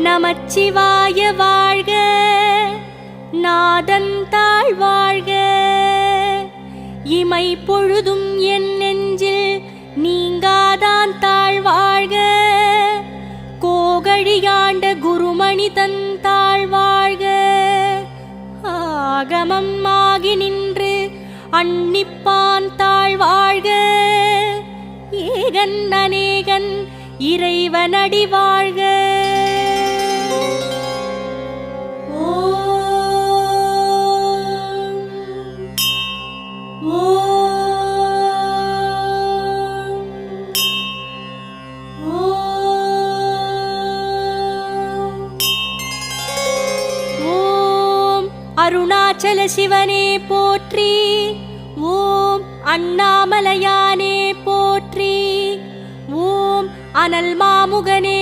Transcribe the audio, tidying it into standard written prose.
நமச்சிவாய வாழ்க, நாதன் தாழ் வாழ்க. இமை பொழுதும் என் நெஞ்சில் நீங்காதான் தாழ் வாழ்க. கோகழியாண்ட குருமணி தன் தாழ் வாழ்க. ஆகமம் ஆகி நின்று அன்னிப்பான் தாழ் வாழ்க. ஏகன் அநேகன் இறைவனடி வாழ்க. அருணாச்சல சிவனே போற்றி. ஓம் அண்ணாமலையானே போற்றி. ஓம் அனல் மாமுகனே